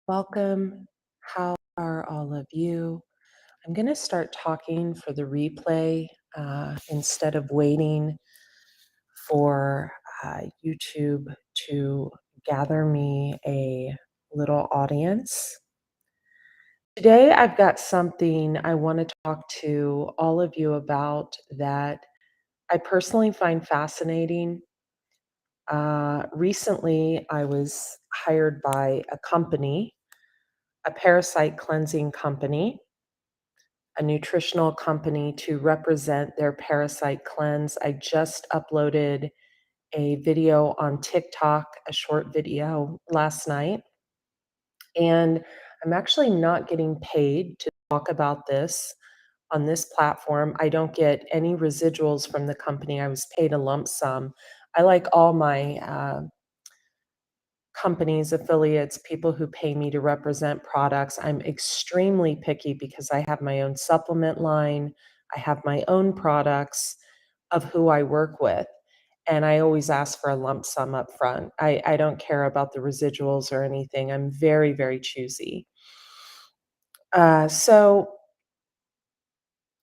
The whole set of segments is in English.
Welcome. How are all of you? I'm going to start talking for the replay instead of waiting for YouTube to gather me a little audience. Today, I've got something I want to talk to all of you about that I personally find fascinating. Recently, I was hired by a company, a parasite cleansing company, a nutritional company, to represent their parasite cleanse. I just uploaded a video on TikTok, a short video last night, and I'm actually not getting paid to talk about this on this platform. I don't get any residuals from the company. I was paid a lump sum. I like all my companies, affiliates, people who pay me to represent products. I'm extremely picky because I have my own supplement line. I have my own products of who I work with. And I always ask for a lump sum up front. I don't care about the residuals or anything. I'm very, very choosy. So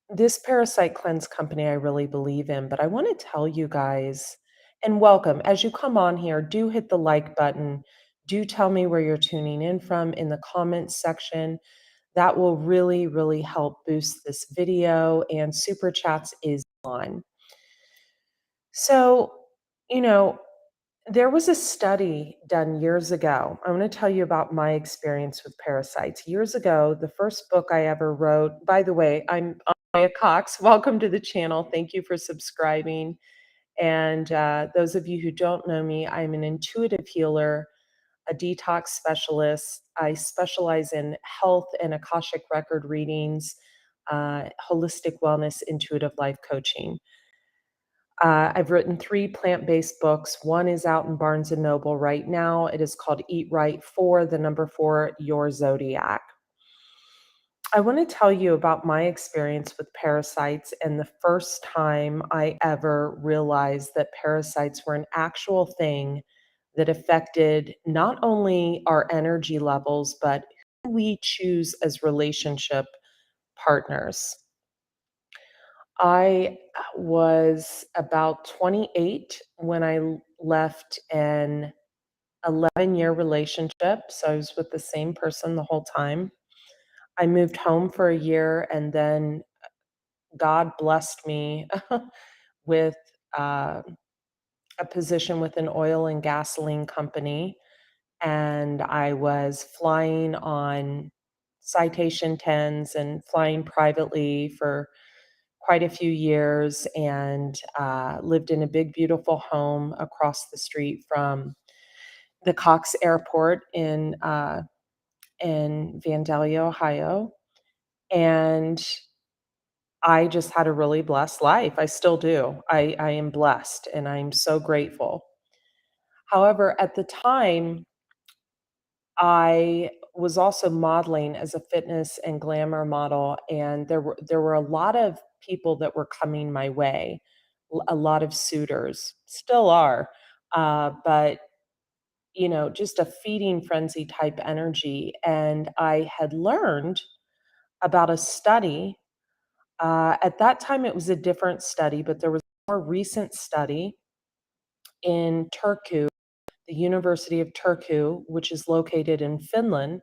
this parasite cleanse company I really believe in, but I want to tell you guys, and welcome. As you come on here, do hit the like button. Do tell me where you're tuning in from in the comments section. That will really, really help boost this video, and Super Chats is on. So, you know, there was a study done years ago. I'm going to tell you about my experience with parasites. Years ago, the first book I ever wrote, by the way, I'm Maya Cox. Welcome to the channel. Thank you for subscribing. And those of you who don't know me, I'm an intuitive healer, a detox specialist. I specialize in health and Akashic record readings, holistic wellness, intuitive life coaching. I've written 3 plant-based books. One is out in Barnes& and Noble right now. It is called Eat Right for the number 4, Your Zodiac. I want to tell you about my experience with parasites and the first time I ever realized that parasites were an actual thing that affected not only our energy levels, but who we choose as relationship partners. I was about 28 when I left an 11-year relationship, so I was with the same person the whole time. I moved home for a year, and then God blessed me with uh, a position with an oil and gasoline company, and I was flying on Citation 10s and flying privately for quite a few years, and lived in a big, beautiful home across the street from the Cox Airport in Vandalia, Ohio. And I just had a really blessed life. I still do. I am blessed, and I'm so grateful. However, at the time, I was also modeling as a fitness and glamour model, and there were a lot of people that were coming my way, a lot of suitors, still are, but just a feeding frenzy type energy. And I had learned about a study. At that time, it was a different study, but there was a more recent study in Turku, the University of Turku, which is located in Finland,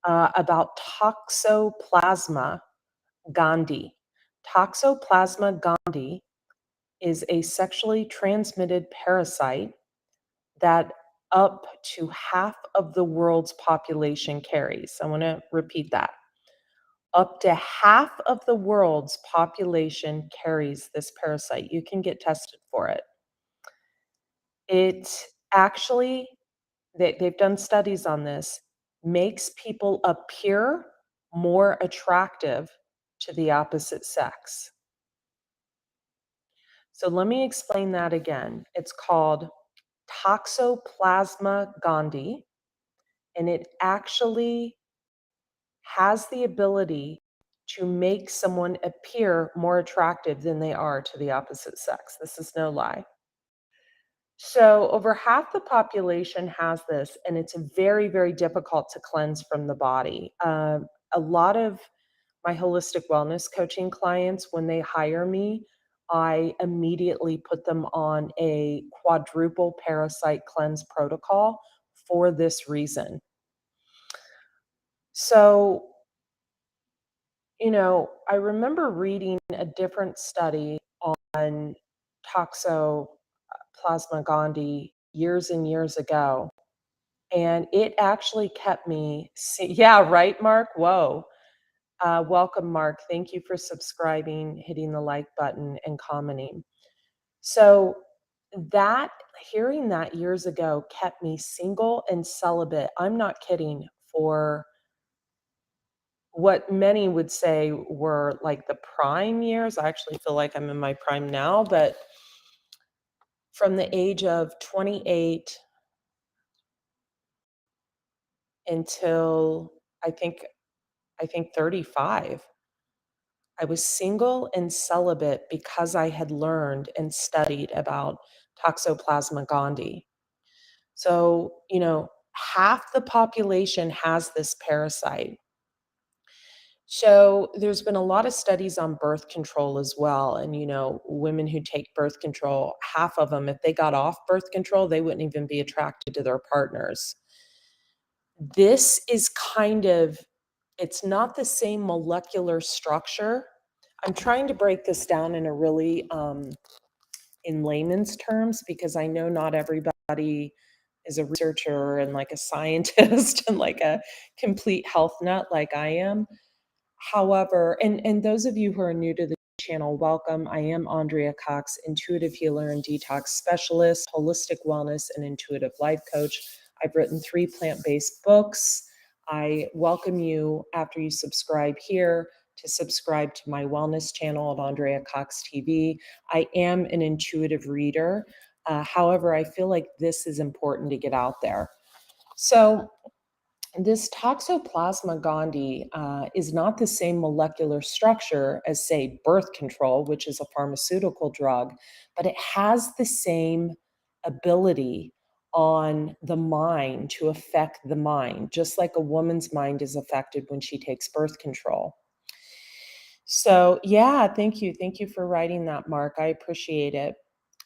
about Toxoplasma gondii. Toxoplasma gondii is a sexually transmitted parasite that up to half of the world's population carries. I want to repeat that. Up to half of the world's population carries this parasite. You can get tested for it. It actually, they've done studies on this, makes people appear more attractive to the opposite sex. So let me explain that again. It's called Toxoplasma gondii, and it actually has the ability to make someone appear more attractive than they are to the opposite sex. This is no lie. So over half the population has this, and it's very, very difficult to cleanse from the body. A lot of my holistic wellness coaching clients, when they hire me, I immediately put them on a quadruple parasite cleanse protocol for this reason. So, I remember reading a different study on Toxoplasma gondii years and years ago, and it actually kept me yeah, right, Mark? Whoa. Welcome, Mark. Thank you for subscribing, hitting the like button, and commenting. So that hearing that years ago kept me single and celibate. I'm not kidding, for what many would say were like the prime years. I actually feel like I'm in my prime now, but from the age of 28 until I think I think 35, I was single and celibate because I had learned and studied about Toxoplasma gondii. So, half the population has this parasite. So, there's been a lot of studies on birth control as well. And, women who take birth control, half of them, if they got off birth control, they wouldn't even be attracted to their partners. This is it's not the same molecular structure. I'm trying to break this down in a really in layman's terms, because I know not everybody is a researcher and like a scientist and like a complete health nut like I am. However, and those of you who are new to the channel, welcome. I am Andrea Cox, intuitive healer and detox specialist, holistic wellness and intuitive life coach. I've written 3 plant-based books. I welcome you, after you subscribe here, to subscribe to my wellness channel at Andrea Cox TV. I am an intuitive reader. However, I feel like this is important to get out there. So this Toxoplasma gondii is not the same molecular structure as, say, birth control, which is a pharmaceutical drug, but it has the same ability on the mind to affect the mind, just like a woman's mind is affected when she takes birth control. So, yeah, thank you. Thank you for writing that, Mark. I appreciate it.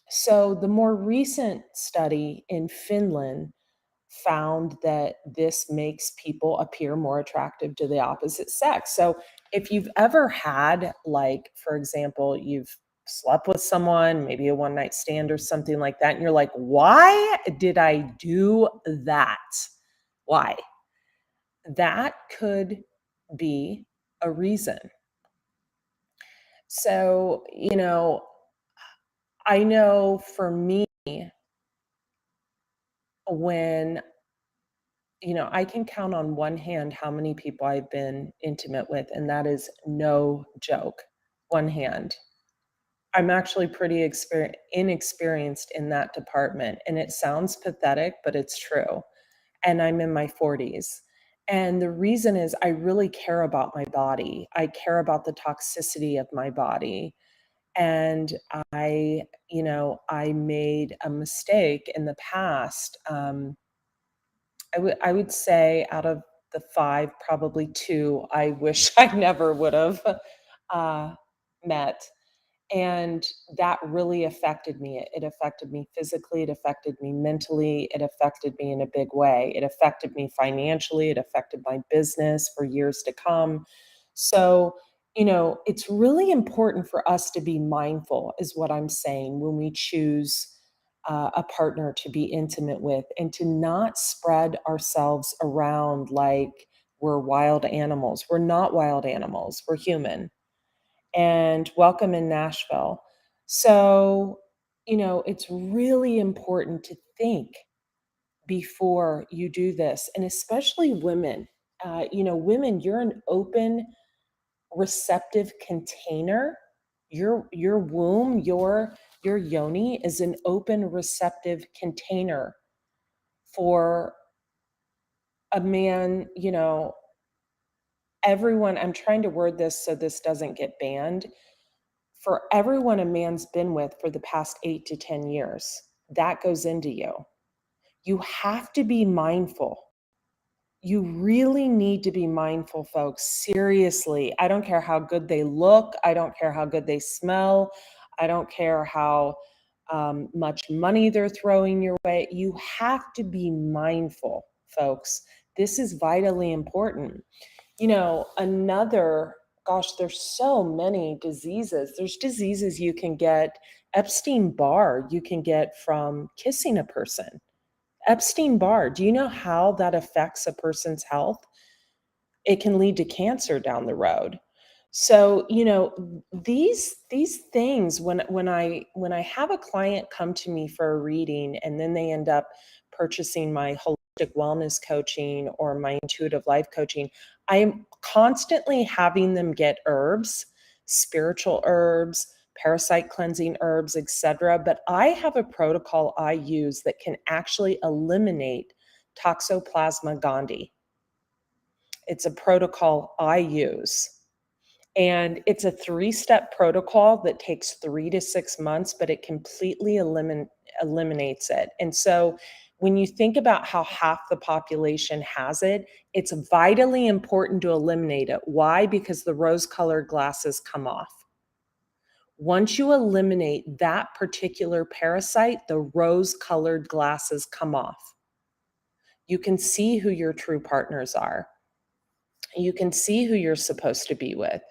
So, the more recent study in Finland found that this makes people appear more attractive to the opposite sex. So if you've ever had, like, for example, you've slept with someone, maybe a one night stand or something like that, and you're like, why did I do that? Why? That could be a reason. So, I know for me, when I can count on one hand how many people I've been intimate with, and that is no joke. One hand. I'm actually pretty inexperienced in that department, and it sounds pathetic, but it's true. And I'm in my 40s. And the reason is I really care about my body. I care about the toxicity of my body. And I made a mistake in the past. I would say out of the 5, probably 2, I wish I never would have uh, met, and that really affected me. It affected me physically, it affected me mentally, it affected me in a big way. It affected me financially, it affected my business for years to come. So, it's really important for us to be mindful, is what I'm saying, when we choose a partner to be intimate with, and to not spread ourselves around like we're wild animals. We're not wild animals, we're human. And welcome in Nashville. So, it's really important to think before you do this, and especially women. Women, you're an open, receptive container. Your womb, your yoni is an open, receptive container for a man. Everyone, I'm trying to word this so this doesn't get banned. For everyone a man's been with for the past 8 to 10 years. that goes into you. You have to be mindful. You really need to be mindful, folks. Seriously. I don't care how good they look. I don't care how good they smell. I don't care how much money they're throwing your way. You have to be mindful, folks. This is vitally important. Gosh, there's so many diseases. There's diseases you can get. Epstein-Barr, you can get from kissing a person. Epstein-Barr, do you know how that affects a person's health? It can lead to cancer down the road. So, these things, when I have a client come to me for a reading and then they end up purchasing my holistic wellness coaching or my intuitive life coaching, I am constantly having them get herbs, spiritual herbs, parasite cleansing herbs, etc. But I have a protocol I use that can actually eliminate Toxoplasma gondii. It's a protocol I use. And it's a 3-step protocol that takes 3 to 6 months, but it completely eliminates it. And so when you think about how half the population has it, it's vitally important to eliminate it. Why? Because the rose-colored glasses come off. Once you eliminate that particular parasite, the rose-colored glasses come off. You can see who your true partners are. You can see who you're supposed to be with.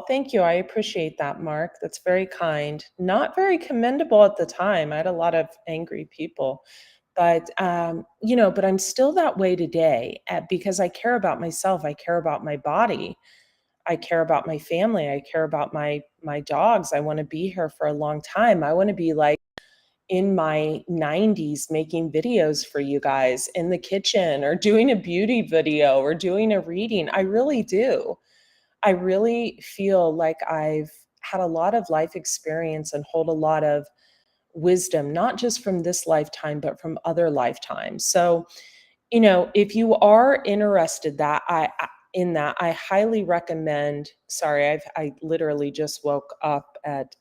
Thank you. I appreciate that, Mark. That's very kind. Not very commendable at the time. I had a lot of angry people, but I'm still that way today because I care about myself. I care about my body. I care about my family. I care about my dogs. I want to be here for a long time. I want to be like in my 90s making videos for you guys in the kitchen or doing a beauty video or doing a reading. I really do. I really feel like I've had a lot of life experience and hold a lot of wisdom, not just from this lifetime, but from other lifetimes. So, if you are interested in that, I highly recommend. Sorry, I literally just woke up at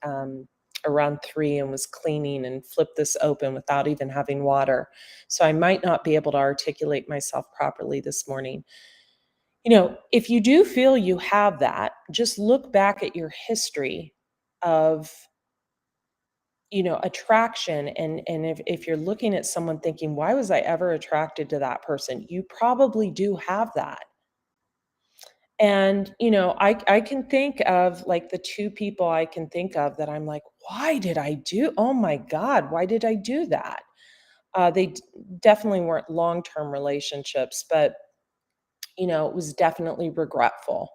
around 3 and was cleaning and flipped this open without even having water. So I might not be able to articulate myself properly this morning. If you do feel you have that, just look back at your history of, attraction. And if you're looking at someone thinking, why was I ever attracted to that person? You probably do have that. And, I can think of like the 2 people I can think of that I'm like, oh my God, why did I do that? They definitely weren't long-term relationships, but, it was definitely regretful.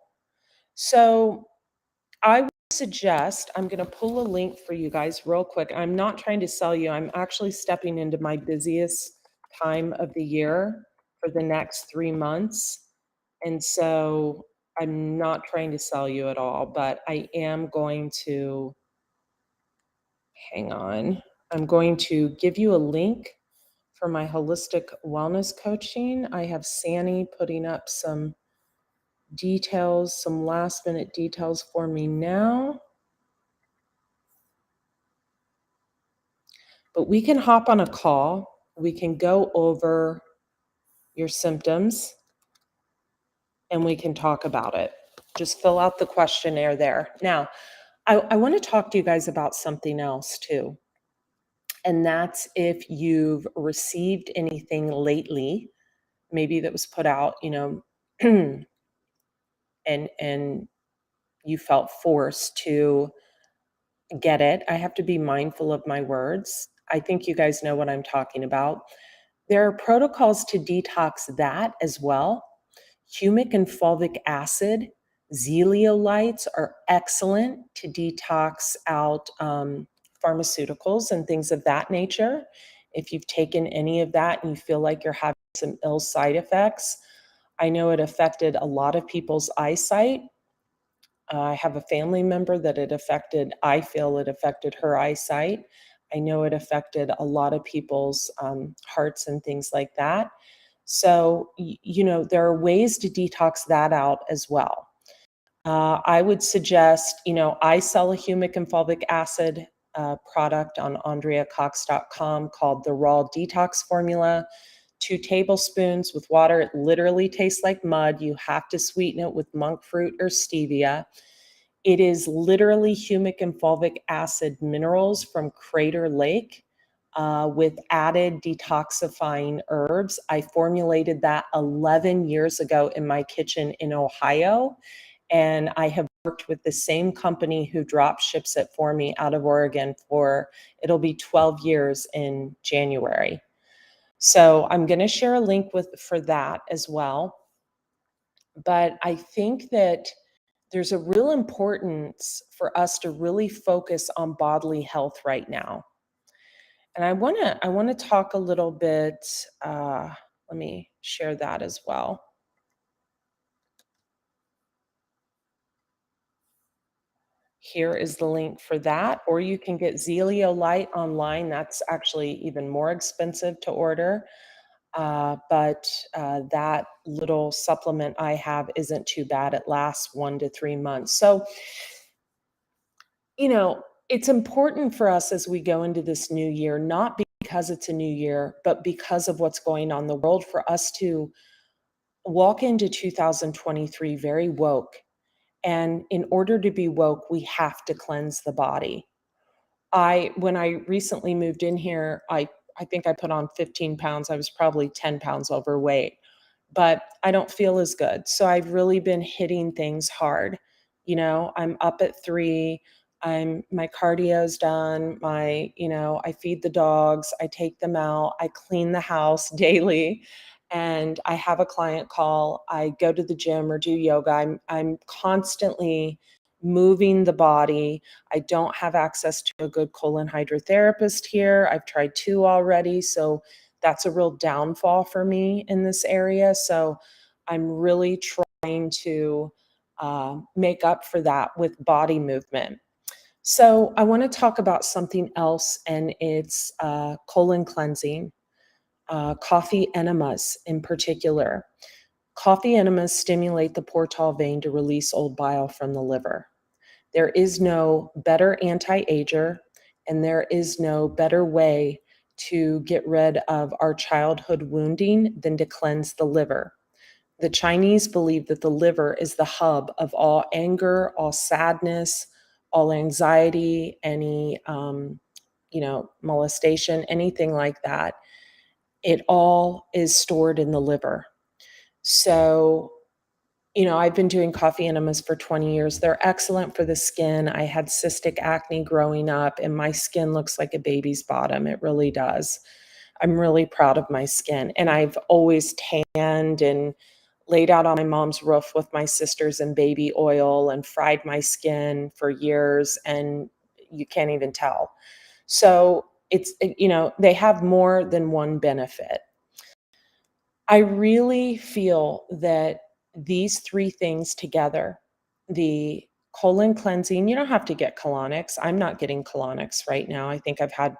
So I would suggest, I'm going to pull a link for you guys real quick. I'm not trying to sell you. I'm actually stepping into my busiest time of the year for the next 3 months. And so I'm not trying to sell you at all, but I am going to, hang on, I'm going to give you a link for my holistic wellness coaching. I have Sani putting up some details, some last minute details for me now. But we can hop on a call. We can go over your symptoms and we can talk about it. Just fill out the questionnaire there. Now, I want to talk to you guys about something else too. And that's if you've received anything lately, maybe that was put out, and you felt forced to get it. I have to be mindful of my words. I think you guys know what I'm talking about. There are protocols to detox that as well. Humic and fulvic acid, zeolites are excellent to detox out pharmaceuticals and things of that nature. If you've taken any of that and you feel like you're having some ill side effects, I know it affected a lot of people's eyesight. I have a family member that I feel it affected her eyesight. I know it affected a lot of people's hearts and things like that. So, there are ways to detox that out as well. I would suggest, I sell a humic and fulvic acid product on AndreaCox.com called the Raw Detox Formula. 2 tablespoons with water. It literally tastes like mud. You have to sweeten it with monk fruit or stevia. It is literally humic and fulvic acid minerals from Crater Lake with added detoxifying herbs. I formulated that 11 years ago in my kitchen in Ohio. And I have worked with the same company who drop ships it for me out of Oregon for, it'll be 12 years in January. So I'm going to share a link for that as well. But I think that there's a real importance for us to really focus on bodily health right now. And I want to talk a little bit. Let me share that as well. Here is the link for that, or you can get Zeoliite online. That's actually even more expensive to order. But that little supplement I have isn't too bad. It lasts 1 to 3 months. So, it's important for us as we go into this new year, not because it's a new year, but because of what's going on in the world, for us to walk into 2023 very woke. And in order to be woke, we have to cleanse the body. When I recently moved in here, I think I put on 15 pounds. I was probably 10 pounds overweight, but I don't feel as good. So I've really been hitting things hard. I'm up at 3. My cardio's done. I feed the dogs, I take them out, I clean the house daily, and I have a client call. I go to the gym or do yoga. I'm constantly moving the body. I don't have access to a good colon hydrotherapist here. I've tried 2 already, so that's a real downfall for me in this area. So I'm really trying to make up for that with body movement. So I want to talk about something else, and it's colon cleansing, coffee enemas in particular. Coffee enemas stimulate the portal vein to release old bile from the liver. There is no better anti-ager, and there is no better way to get rid of our childhood wounding than to cleanse the liver. The Chinese believe that the liver is the hub of all anger, all sadness, all anxiety, any molestation, anything like that. It all is stored in the liver. So I've been doing coffee enemas for 20 years. They're excellent for the skin. I had cystic acne growing up, and my skin looks like a baby's bottom. It really does. I'm really proud of my skin. And I've always tanned and laid out on my mom's roof with my sisters in baby oil and fried my skin for years, and you can't even tell. So they have more than one benefit. I really feel that these 3 things together, the colon cleansing, you don't have to get colonics. I'm not getting colonics right now. I think I've had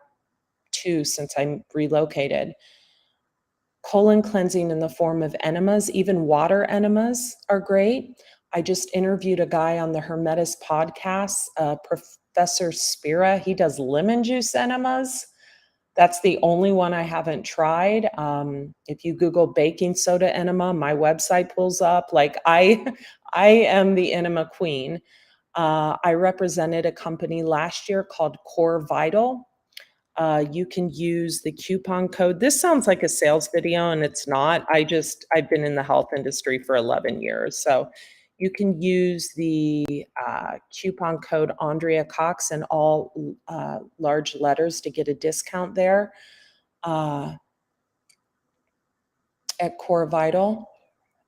2 since I relocated. Colon cleansing in the form of enemas, even water enemas are great. I just interviewed a guy on the Hermetis podcast, Professor Spira. He does lemon juice enemas. That's the only one I haven't tried. If you Google baking soda enema, my website pulls up. Like I am the enema queen. I represented a company last year called Core Vital. You can use the coupon code. This sounds like a sales video, and it's not. I've been in the health industry for 11 years. So you can use the coupon code Andrea Cox in all large letters to get a discount there uh, at Core Vital.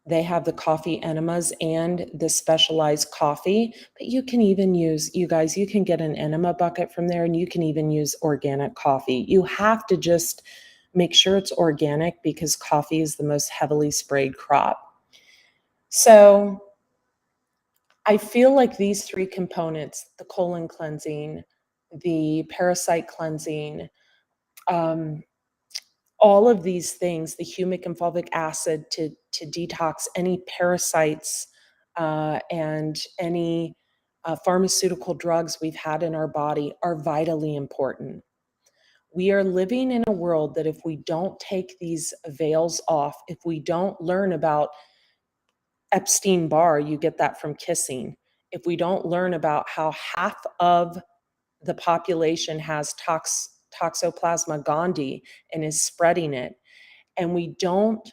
They have the coffee enemas and the specialized coffee, but you can even use, you guys, you can get an enema bucket from there, and you can even use organic coffee. You have to just make sure it's organic because coffee is the most heavily sprayed crop. So I feel like these 3 components, the colon cleansing, the parasite cleansing, um, all of these things, the humic and fulvic acid to detox any parasites and any pharmaceutical drugs we've had in our body are vitally important. We are living in a world that if we don't take these veils off, if we don't learn about Epstein-Barr, you get that from kissing. If we don't learn about how half of the population has Toxoplasma gondii and is spreading it, and we don't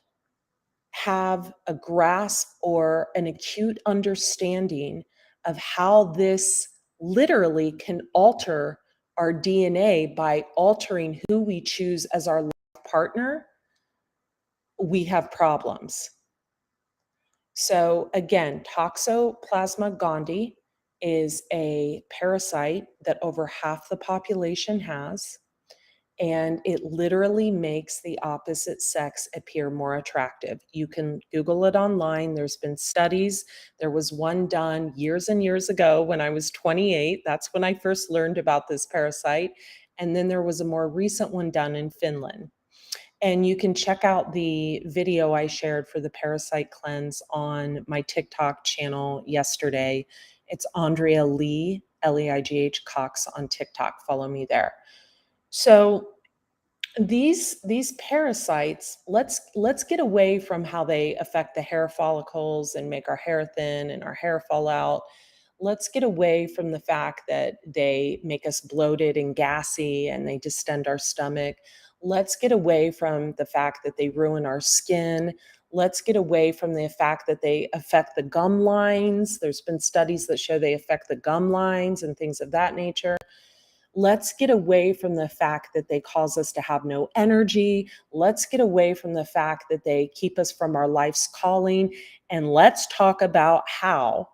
have a grasp or an acute understanding of how this literally can alter our DNA by altering who we choose as our life partner, we have problems. So again, Toxoplasma gondii is a parasite that over half the population has, and it literally makes the opposite sex appear more attractive. You can Google it online. There's been studies. There was one done years and years ago when I was 28. That's when I first learned about this parasite. And then there was a more recent one done in Finland. And you can check out the video I shared for the parasite cleanse on my TikTok channel yesterday. It's Andrea Lee, Leigh Cox on TikTok. Follow me there. So these parasites, let's get away from how they affect the hair follicles and make our hair thin and our hair fall out. Let's get away from the fact that they make us bloated and gassy and they distend our stomach. Let's get away from the fact that they ruin our skin. Let's get away from the fact that they affect the gum lines. There's been studies that show they affect the gum lines and things of that nature. Let's get away from the fact that they cause us to have no energy. Let's get away from the fact that they keep us from our life's calling. And let's talk about how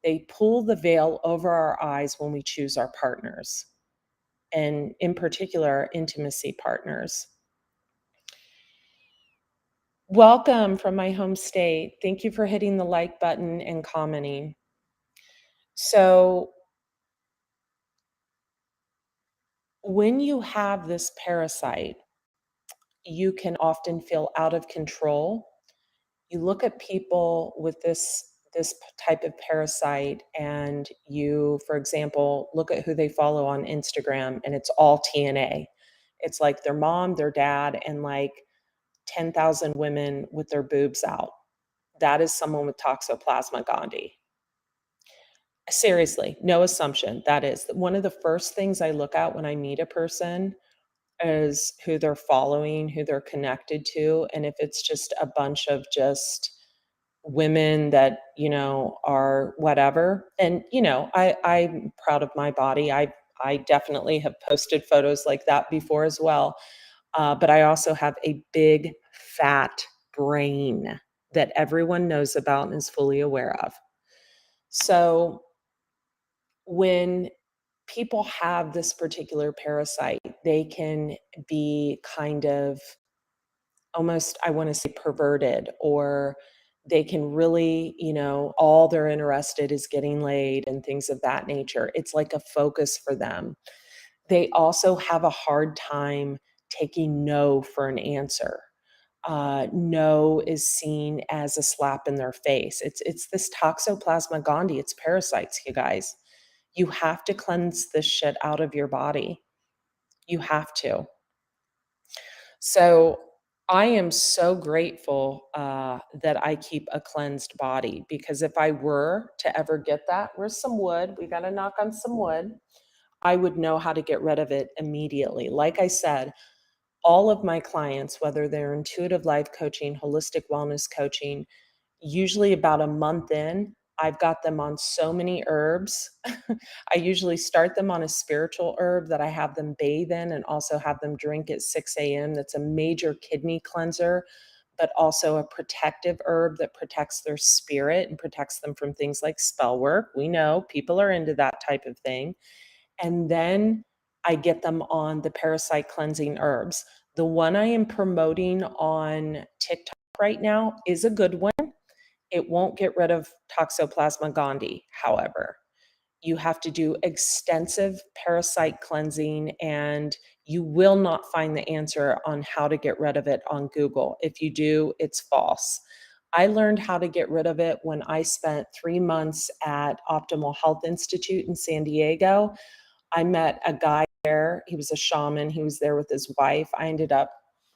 they pull the veil over our eyes when we choose our partners, and in particular, our intimacy partners. Welcome from my home state. Thank you for hitting the like button and commenting. So, when you have this parasite, you can often feel out of control. You look at people with this type of parasite and you, for example, look at who they follow on Instagram and it's all TNA. It's like their mom, their dad, and like 10,000 women with their boobs out. That is someone with Toxoplasma gondii. Seriously, no assumption. That is one of the first things I look at when I meet a person is who they're following, who they're connected to, and if it's just a bunch of just women that, are whatever. And, I'm proud of my body. I definitely have posted photos like that before as well. But I also have a big fat brain that everyone knows about and is fully aware of. So when people have this particular parasite, they can be kind of almost, I want to say, perverted, or they can really, all they're interested is getting laid and things of that nature. It's like a focus for them. They also have a hard time taking no for an answer. No is seen as a slap in their face. It's this Toxoplasma gondii. It's parasites, you guys. You have to cleanse this shit out of your body. You have to. So I am so grateful that I keep a cleansed body, because if I were to ever get that, where's some wood? We got to knock on some wood. I would know how to get rid of it immediately. Like I said, all of my clients, whether they're intuitive life coaching, holistic wellness coaching, usually about a month in, I've got them on so many herbs. I usually start them on a spiritual herb that I have them bathe in and also have them drink at 6 a.m. That's a major kidney cleanser, but also a protective herb that protects their spirit and protects them from things like spell work. We know people are into that type of thing. And then I get them on the parasite cleansing herbs. The one I am promoting on TikTok right now is a good one. It won't get rid of Toxoplasma gondii, however. You have to do extensive parasite cleansing, and you will not find the answer on how to get rid of it on Google. If you do, it's false. I learned how to get rid of it when I spent 3 months at Optimal Health Institute in San Diego. I met a guy there, he was a shaman, he was there with his wife. I ended up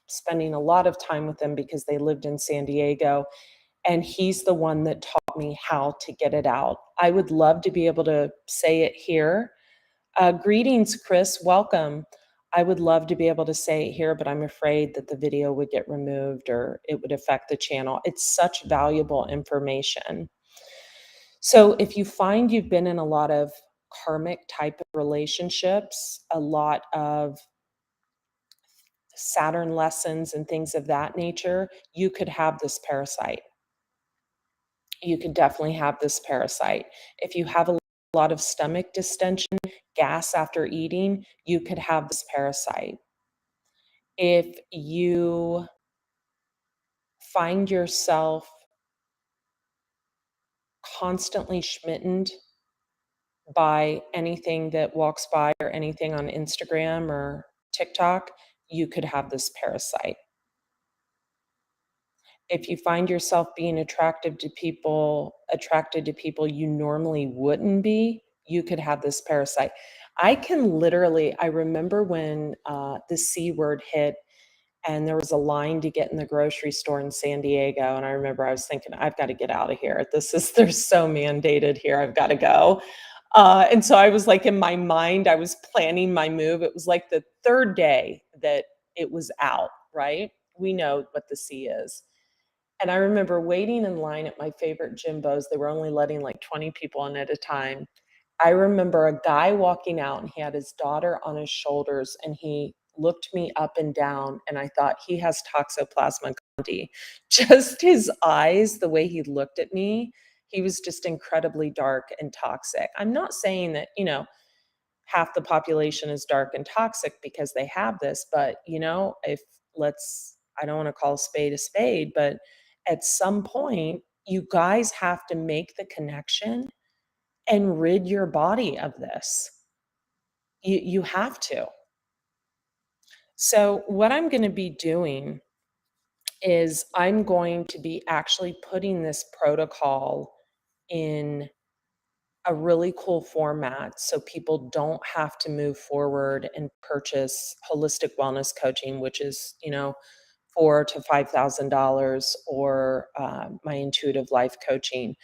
spending a lot of time with them because they lived in San Diego, and he's the one that taught me how to get it out. I would love to be able to say it here. Greetings, Chris, welcome. I would love to be able to say it here, but I'm afraid that the video would get removed or it would affect the channel. It's such valuable information. So if you find you've been in a lot of karmic type of relationships, a lot of Saturn lessons and things of that nature, you could have this parasite. You could definitely have this parasite. If you have a lot of stomach distension, gas after eating, you could have this parasite. If you find yourself constantly schmittened by anything that walks by or anything on Instagram or TikTok, you could have this parasite. If you find yourself being attracted to people you normally wouldn't be, you could have this parasite. I remember when the C word hit and there was a line to get in the grocery store in San Diego, and I remember I was thinking, "I've gotta get out of here. They're so mandated here, I've gotta go." And so I was like, in my mind, I was planning my move. It was like the 3rd day that it was out, right? We know what the C is. And I remember waiting in line at my favorite Jimbo's. They were only letting like 20 people in at a time. I remember a guy walking out and he had his daughter on his shoulders and he looked me up and down and I thought he has Toxoplasma gondii. Just his eyes, the way he looked at me, he was just incredibly dark and toxic. I'm not saying that, half the population is dark and toxic because they have this, but if let's I don't want to call a spade, but at some point you guys have to make the connection and rid your body of this. You have to. So what I'm going to be doing is I'm going to be actually putting this protocol in a really cool format so people don't have to move forward and purchase holistic wellness coaching, which is, $4,000 to $5,000, or my intuitive life coaching.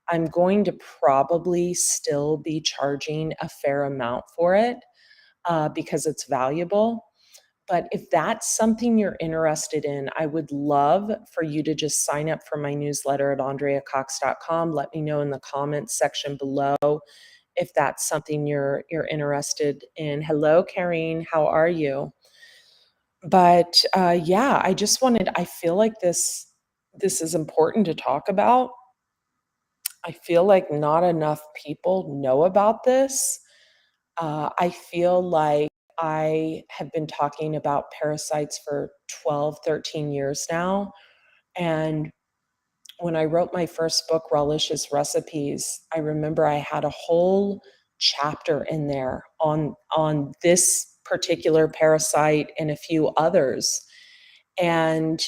I'm going to probably still be charging a fair amount for it because it's valuable. But if that's something you're interested in, I would love for you to just sign up for my newsletter at andreacox.com. Let me know in the comments section below if that's something you're interested in. Hello, Karine, how are you? But yeah, I feel like this is important to talk about. I feel like not enough people know about this. I feel like I have been talking about parasites for 12, 13 years now. And when I wrote my first book, Relicious Recipes, I remember I had a whole chapter in there on this particular parasite and a few others. And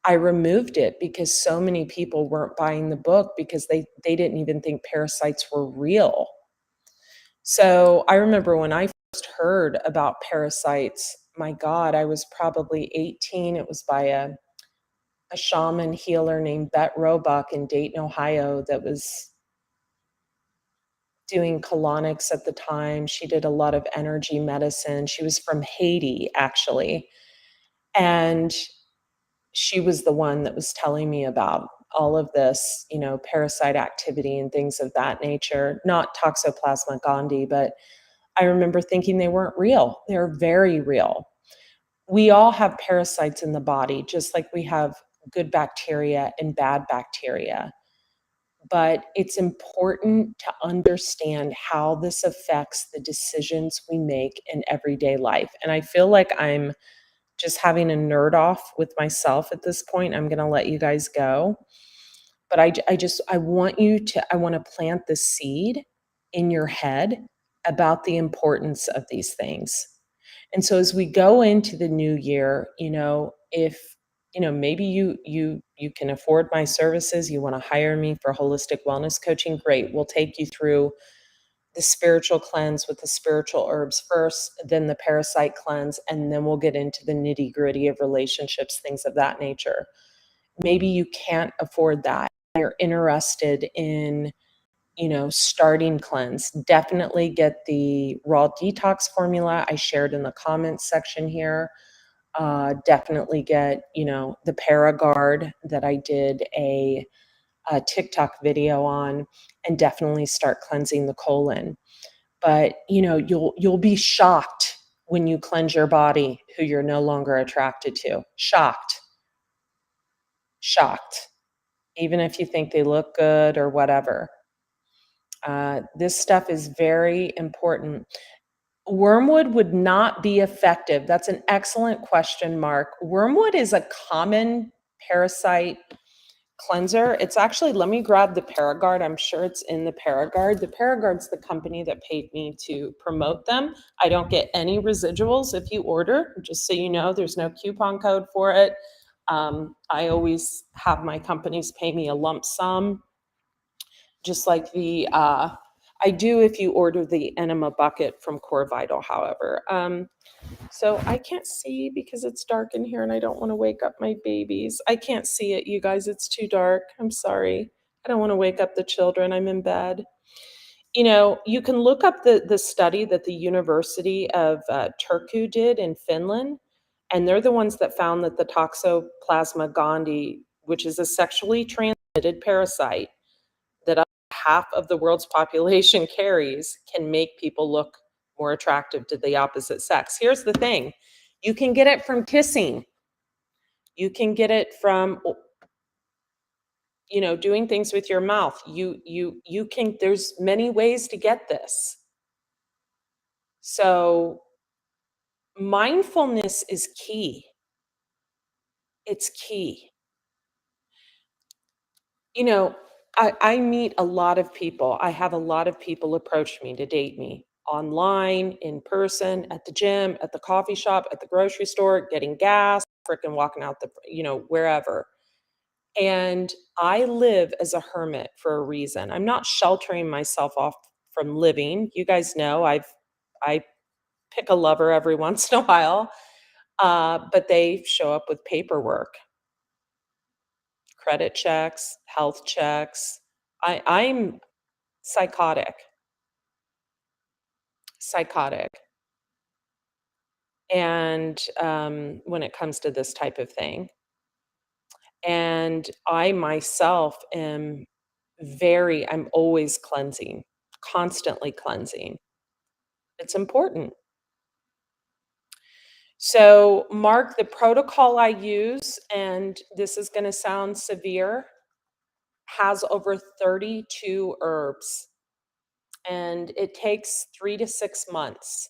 I removed it because so many people weren't buying the book because they didn't even think parasites were real. So I remember when I first heard about parasites, my God, I was probably 18. It was by a shaman healer named Bet Roebuck in Dayton, Ohio, that was doing colonics at the time. She did a lot of energy medicine. She was from Haiti, actually. And she was the one that was telling me about all of this, parasite activity and things of that nature, not Toxoplasma gondii, but I remember thinking they weren't real. They're very real. We all have parasites in the body, just like we have good bacteria and bad bacteria. But it's important to understand how this affects the decisions we make in everyday life. And I feel like I'm just having a nerd off with myself at this point. I'm going to let you guys go. But I want to plant the seed in your head about the importance of these things. And so as we go into the new year, if maybe you can afford my services, you wanna hire me for holistic wellness coaching, great. We'll take you through the spiritual cleanse with the spiritual herbs first, then the parasite cleanse, and then we'll get into the nitty-gritty of relationships, things of that nature. Maybe you can't afford that. You're interested in, starting cleanse. Definitely get the raw detox formula I shared in the comments section here. Definitely get, the Paragard that I did a TikTok video on, and definitely start cleansing the colon. But, you'll be shocked when you cleanse your body who you're no longer attracted to. Shocked, shocked. Even if you think they look good or whatever. This stuff is very important. Wormwood would not be effective. That's an excellent question, Mark. Wormwood is a common parasite cleanser. It's actually, let me grab the Paragard. I'm sure it's in the Paragard. The Paragard's the company that paid me to promote them. I don't get any residuals if you order, just so you know, there's no coupon code for it. I always have my companies pay me a lump sum, just like I do if you order the Enema bucket from Core Vital, however. So I can't see because it's dark in here and I don't want to wake up my babies. I can't see it, you guys. It's too dark. I'm sorry. I don't want to wake up the children. I'm in bed. You can look up the study that the University of Turku did in Finland, and they're the ones that found that the Toxoplasma gondii, which is a sexually transmitted parasite that half of the world's population carries, can make people look more attractive to the opposite sex. Here's the thing. You can get it from kissing. You can get it from doing things with your mouth. You can there's many ways to get this. So mindfulness is key. It's key. You know, I meet a lot of people. I have a lot of people approach me to date me online, in person, at the gym, at the coffee shop, at the grocery store, getting gas, frickin' walking out wherever. And I live as a hermit for a reason. I'm not sheltering myself off from living. You guys know I pick a lover every once in a while, but they show up with paperwork, credit checks, health checks. I'm psychotic, psychotic. And when it comes to this type of thing. And I myself I'm always cleansing, constantly cleansing. It's important. So, Mark, the protocol I use, and this is going to sound severe, has over 32 herbs. And it takes 3 to 6 months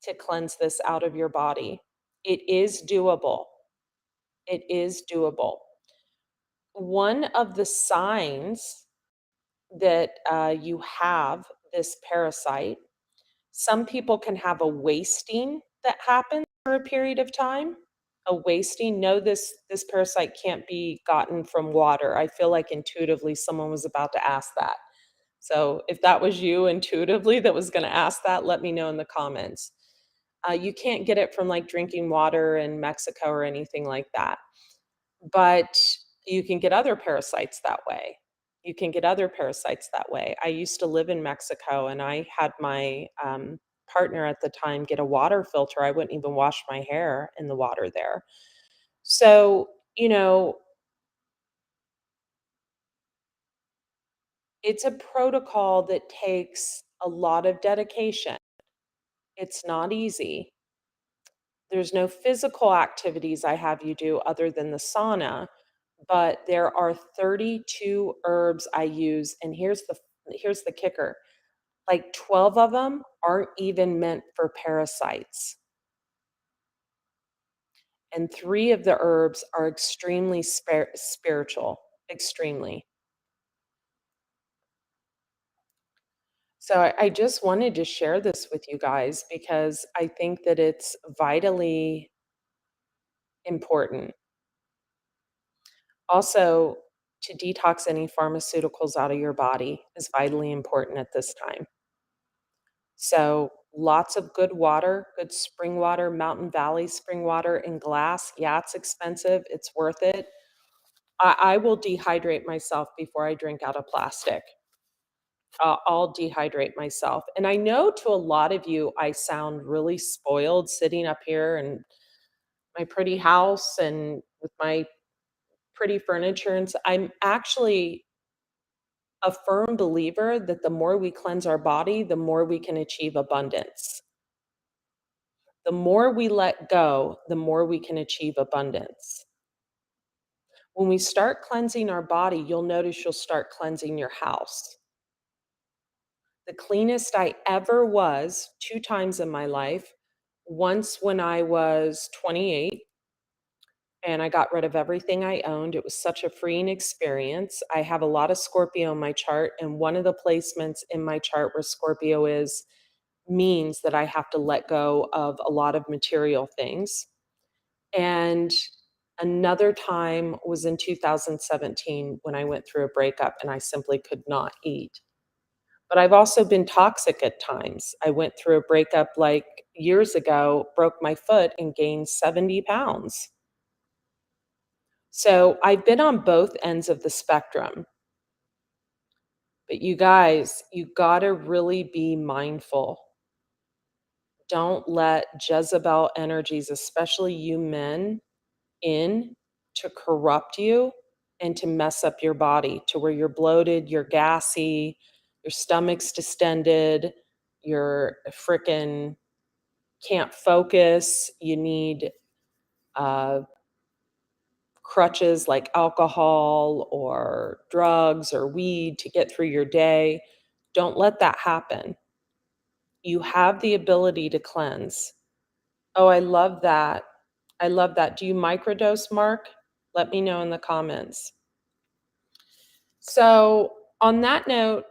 to cleanse this out of your body. It is doable. It is doable. One of the signs that you have this parasite, some people can have a wasting that happens for a period of time. A wasting, no, this parasite can't be gotten from water. I feel like intuitively someone was about to ask that. So if that was you intuitively that was going to ask that, let me know in the comments. You can't get it from like drinking water in Mexico or anything like that. But you can get other parasites that way. You can get other parasites that way. I used to live in Mexico, and I had my partner at the time get a water filter. I wouldn't even wash my hair in the water there. So, it's a protocol that takes a lot of dedication. It's not easy. There's no physical activities I have you do other than the sauna, but there are 32 herbs I use, and here's the kicker. Like 12 of them aren't even meant for parasites. And 3 of the herbs are extremely spiritual, extremely. So I just wanted to share this with you guys because I think that it's vitally important. Also, to detox any pharmaceuticals out of your body is vitally important at this time. So, lots of good water, good spring water, Mountain Valley spring water in glass. Yeah, it's expensive, it's worth it. I will dehydrate myself before I drink out of plastic. I'll dehydrate myself. And I know to a lot of you, I sound really spoiled sitting up here in my pretty house and with my pretty furniture. And I'm actually a firm believer that the more we cleanse our body, the more we can achieve abundance. The more we let go, the more we can achieve abundance. When we start cleansing our body, you'll notice you'll start cleansing your house. The cleanest I ever was 2 times in my life, once when I was 28, and I got rid of everything I owned. It was such a freeing experience. I have a lot of Scorpio in my chart, and one of the placements in my chart where Scorpio is means that I have to let go of a lot of material things. And another time was in 2017 when I went through a breakup and I simply could not eat. But I've also been toxic at times. I went through a breakup like years ago, broke my foot, and gained 70 pounds. So I've been on both ends of the spectrum. But you guys, you gotta really be mindful. Don't let Jezebel energies, especially you men, in to corrupt you and to mess up your body to where you're bloated, you're gassy, your stomach's distended, you're frickin' can't focus, you need uh, crutches like alcohol or drugs or weed to get through your day. Don't let that happen. You have the ability to cleanse. Oh, I love that. I love that. Do you microdose, Mark? Let me know in the comments. So, on that note,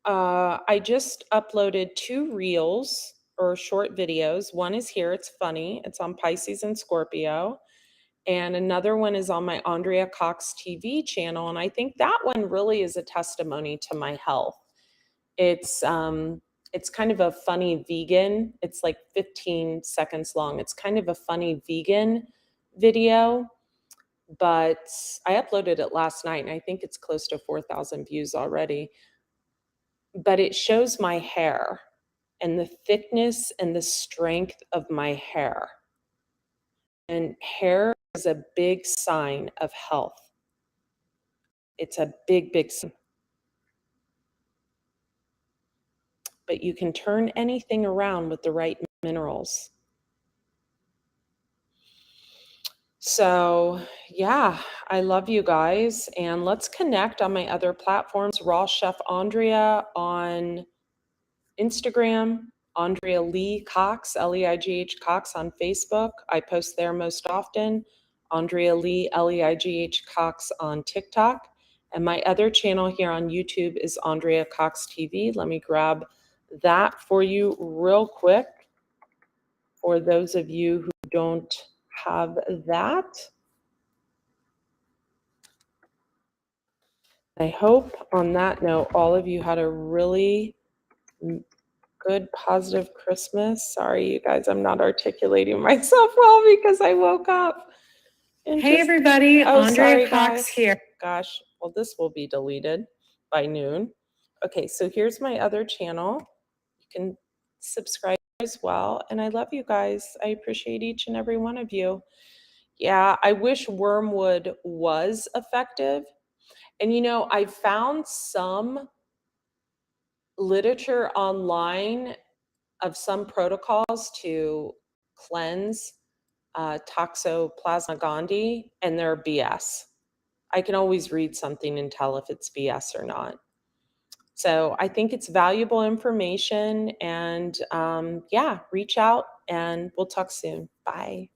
I just uploaded 2 reels or short videos. One is here, it's funny. It's on Pisces and Scorpio. And another one is on my Andrea Cox TV channel. And I think that one really is a testimony to my health. It's kind of a funny vegan. It's like 15 seconds long. It's kind of a funny vegan video, but I uploaded it last night and I think it's close to 4,000 views already. But it shows my hair and the thickness and the strength of my hair. And hair is a big sign of health. It's a big, big sign. But you can turn anything around with the right minerals. So, yeah, I love you guys. And let's connect on my other platforms. Raw Chef Andrea on Instagram, Andrea Lee Cox, Leigh Cox on Facebook. I post there most often. Andrea Lee, Leigh Cox on TikTok. And my other channel here on YouTube is Andrea Cox TV. Let me grab that for you real quick for those of you who don't have that. I hope on that note, all of you had a really good, positive Christmas. Sorry, you guys, I'm not articulating myself well because I woke up. And hey, everybody. Andrea Cox guys. here. Gosh, well, this will be deleted by noon. Okay, so here's my other channel. You can subscribe as well. And I love you guys. I appreciate each and every one of you. Yeah, I wish wormwood was effective. And you know, I found some literature online of some protocols to cleanse Toxoplasma gondii, and they're BS. I can always read something and tell if it's BS or not. So I think it's valuable information, and yeah, reach out and we'll talk soon. Bye.